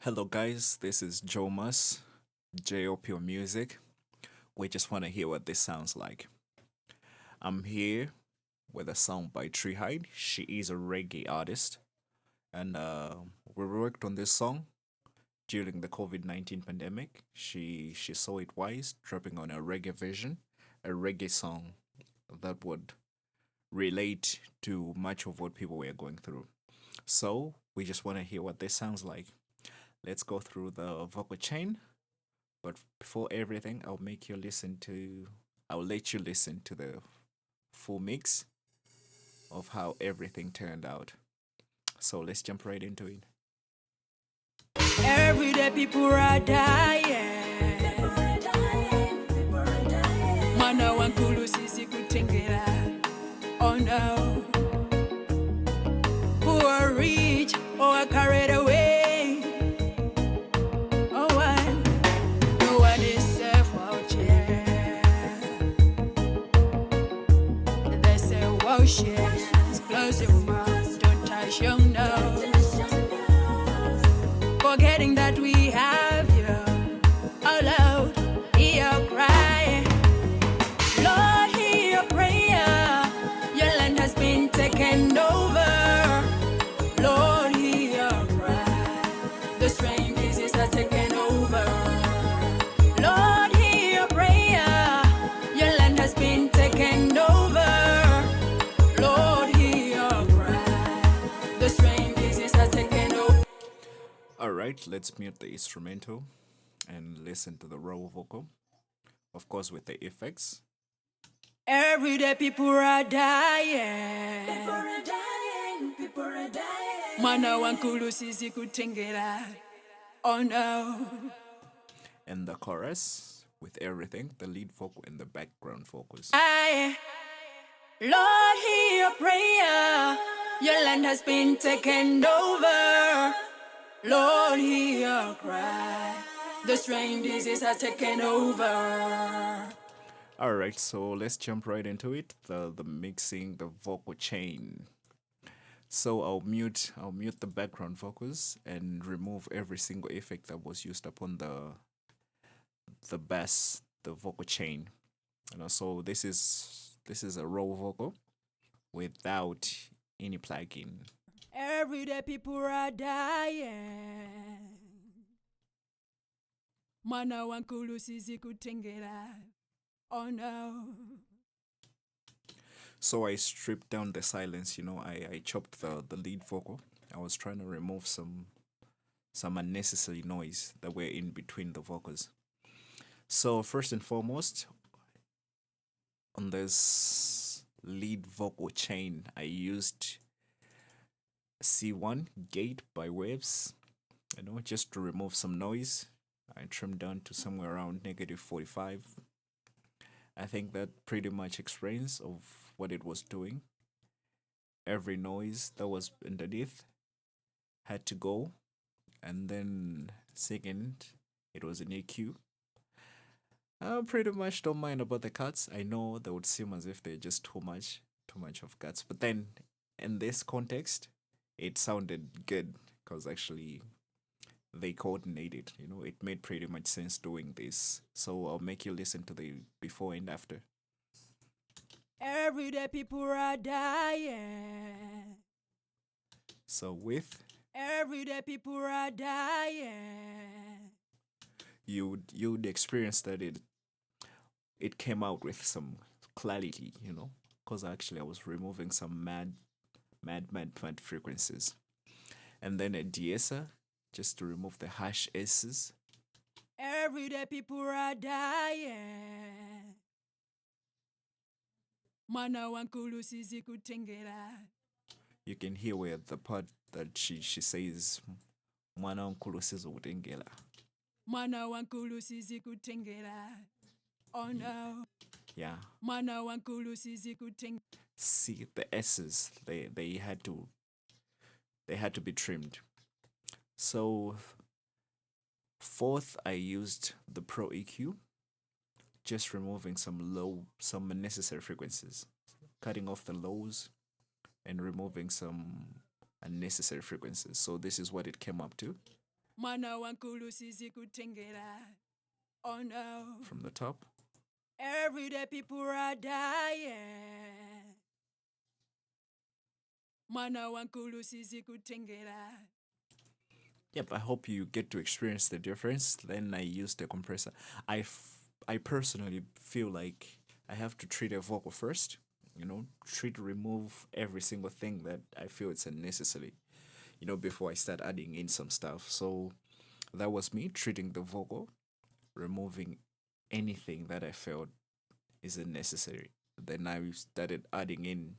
Hello, guys. This is Joe Mus, JOPO Music. We just want to hear what this sounds like. I'm here with a song by Treehide. She is a reggae artist, and we worked on this song during the COVID-19 pandemic. She saw it wise, dropping on a reggae vision, a reggae song that would relate to much of what people were going through. So we just want to hear what this sounds like. Let's go through the vocal chain. But before everything, I'll let you listen to the full mix of how everything turned out. So let's jump right into it. Every day people are dying. Mana wankulu sisi kutengela. Oh no. Who are rich or are carried away. Oh why? No one is safe out here. They say, wow, shit. Close your mouth, don't touch your nose. Forgetting that we have you. Out loud, hear your cry. Lord, hear your prayer. Your land has been taken over. Lord, hear your cry. The strange diseases are taken over. Lord, hear your prayer. Your land has been taken over. Lord, hear your cry. The strange diseases are taken over. All right, let's mute the instrumental and listen to the raw vocal, of course, with the effects. Every day people are dying. People are dying. People are dying. Mana wankulu sisi kutengela. Oh no. And the chorus with everything, the lead vocal and the background vocals. Lord, hear your prayer. Your land has been taken over. Lord, hear your cry. The strange diseases are taken over. All right, so let's jump right into it. The mixing, the vocal chain. So I'll mute the background vocals and remove every single effect that was used upon the bass, the vocal chain. So this is a raw vocal without any plugin. Every day people are dying. Mana wankulu sisi kutengela. Oh no. So I stripped down the silence, I chopped the lead vocal. I was trying to remove some unnecessary noise that were in between the vocals. So first and foremost, on this lead vocal chain, I used C1 gate by waves, just to remove some noise. I trimmed down to somewhere around -45. I think that pretty much explains of what it was doing. Every noise that was underneath had to go, and then second, it was an EQ. I pretty much don't mind about the cuts. I know they would seem as if they're just too much of cuts, but then in this context, it sounded good because actually they coordinated. It made pretty much sense doing this. So I'll make you listen to the before and after. Every day people are dying. So with Every day people are dying. you'd experience that it came out with some clarity, because actually I was removing some mad frequencies, and then a de-esser just to remove the hash s's. Every day people are dying. Mana wankulu sisi kutengela. You can hear where the part that she says mwana wankulu sizokutengela. Mana wankulu sisi kutengela. Oh no. Yeah. Mana wankulu sisi kutengela. See the s's, they had to be trimmed. So fourth, I used the Pro EQ, just removing some unnecessary frequencies, cutting off the lows and removing some unnecessary frequencies. So this is what it came up to. Mwana wankulu sizi kutengera. Oh no. From the top. Every day people are dying. Mwana wankulu sizi kutengera. Yep, I hope you get to experience the difference. Then I use the compressor. I personally feel like I have to treat a vocal first, remove every single thing that I feel it's unnecessary, before I start adding in some stuff. So that was me treating the vocal, removing anything that I felt isn't necessary. Then I started adding in,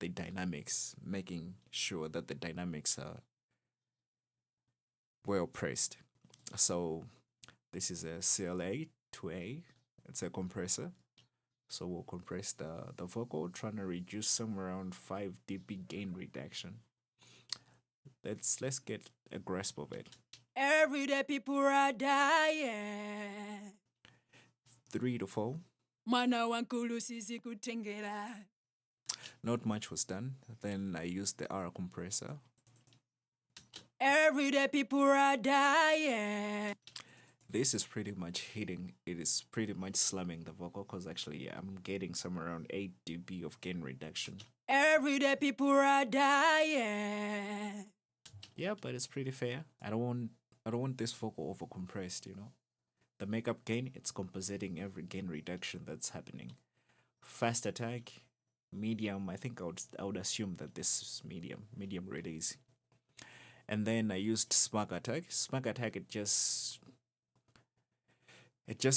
the dynamics, making sure that the dynamics are well pressed. So this is a CLA 2A. It's a compressor. So we'll compress the vocal, trying to reduce somewhere around 5 dB gain reduction. Let's get a grasp of it. Every day people are dying. 3 to 4. Mwana wankulu sizi kutengera. Not much was done. Then I used the R compressor. Every day people are dying. This is pretty much hitting. It is pretty much slamming the vocal because actually, yeah, I'm getting somewhere around 8 dB of gain reduction. Every day people are dying. Yeah, but it's pretty fair. I don't want this vocal over compressed, The makeup gain, it's compensating every gain reduction that's happening. Fast attack, medium, I think I would assume that this is medium release. And then I used smack attack. Smack attack, it just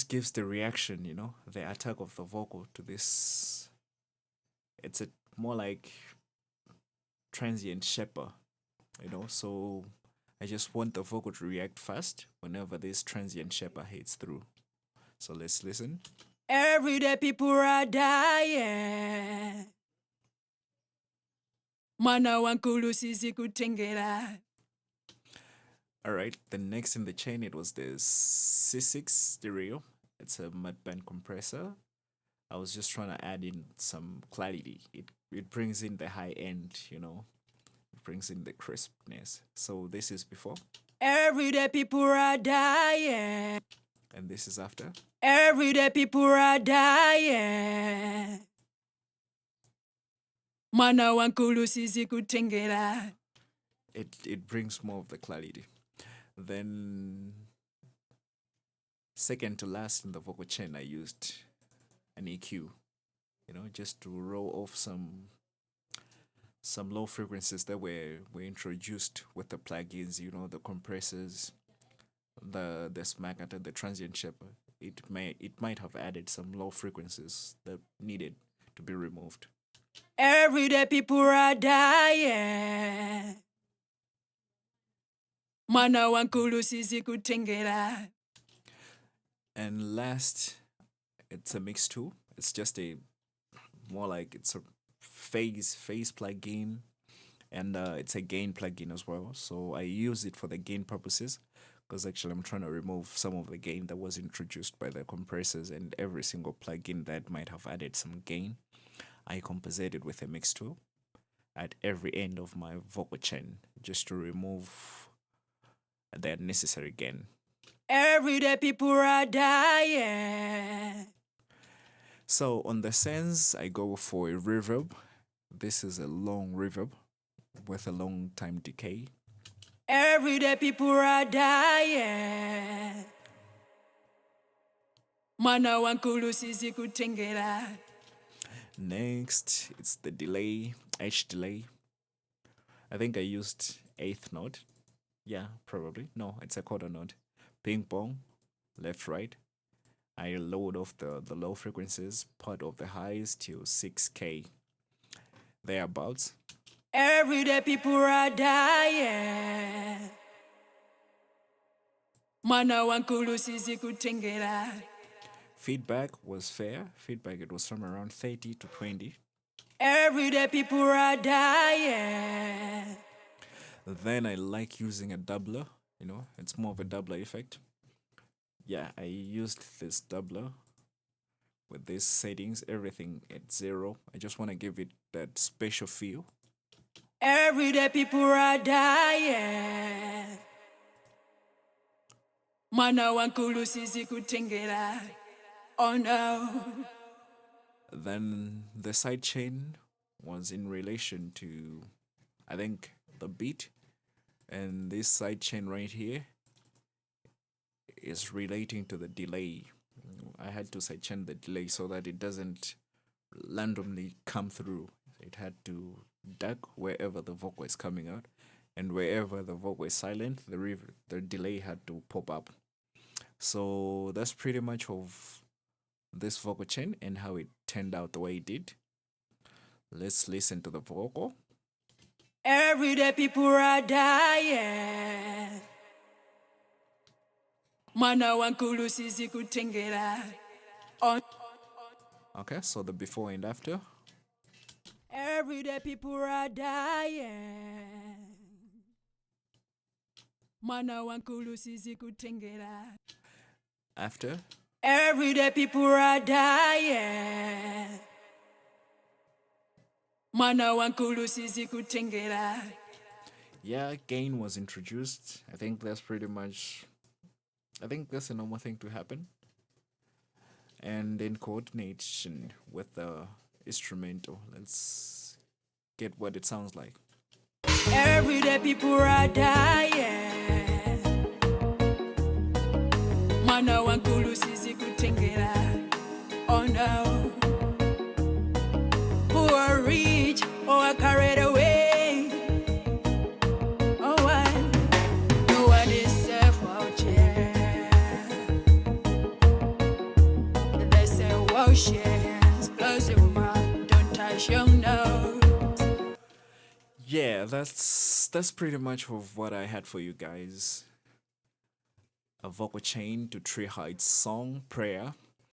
gives the reaction, the attack of the vocal to this. It's a more like transient shaper, so I just want the vocal to react fast whenever this transient shaper hits through. So let's listen. Every day people are dying. Mwana wankulu sizi kutengera. Alright, the next in the chain, it was the C6 stereo. It's a mudband compressor. I was just trying to add in some clarity. It brings in the high end, It brings in the crispness. So this is before. Every day people are dying. And this is after. Every day people are dying. Mwana wankulu sizi kutengera. It brings more of the clarity. Then second to last in the vocal chain, I used an EQ, just to roll off some low frequencies that were introduced with the plugins, the compressors, the smack attack, the transient shaper. It might have added some low frequencies that needed to be removed. Every day people are dying. Mwana wankulu sizi kutengera. And last, it's a mix too. It's just a more like it's a phase plugin, and it's a gain plugin as well. So I use it for the gain purposes because actually I'm trying to remove some of the gain that was introduced by the compressors, and every single plugin that might have added some gain, I compensated with a mix tool at every end of my vocal chain just to remove the unnecessary gain. Every day people are dying. So on the sense, I go for a reverb. This is a long reverb with a long time decay. Every day people are dying. Mwana wankulu sizi kutengera. Next, it's the delay, H delay. I think I used 8th note. Yeah, probably. No, it's a quarter note. Ping pong, left, right. I load off the low frequencies, part of the highs till 6K. Thereabouts. Every day people are dying. Mwana wankulu sizi kutengera. Feedback was fair. Feedback, it was from around 30 to 20. Every day people are dying. Then I like using a doubler, it's more of a doubler effect. Yeah, I used this doubler with these settings, everything at 0. I just want to give it that special feel. Every day people are dying. Mana wankulu sizi kutengela. Oh no. Then the side chain was in relation to, I think, the beat, and this side chain right here is relating to the delay. I had to side chain the delay so that it doesn't randomly come through. It had to duck wherever the vocal is coming out, and wherever the vocal is silent, the delay had to pop up. So that's pretty much of this vocal chain and how it turned out the way it did. Let's listen to the vocal. Every day people are dying. Mana wankulu sizi kutengela. Oh. Okay, so the before and after. Every day people are dying. Mana wankulu sizi kutengela. After. Every day people are dying. Mana wankulu sizi kutengela. Yeah, gain was introduced. I think that's a normal thing to happen. And in coordination with the instrumental, let's get what it sounds like. Every day people are dying. Mana wankulu sizi kutengela. Oh no. Who are rich or are carried away. Oh why? No one is safe out here. They say wash your hands, close your mouth, don't touch your nose. Yeah, that's pretty much of what I had for you guys. A vocal chain to Tree Heights song Prayer.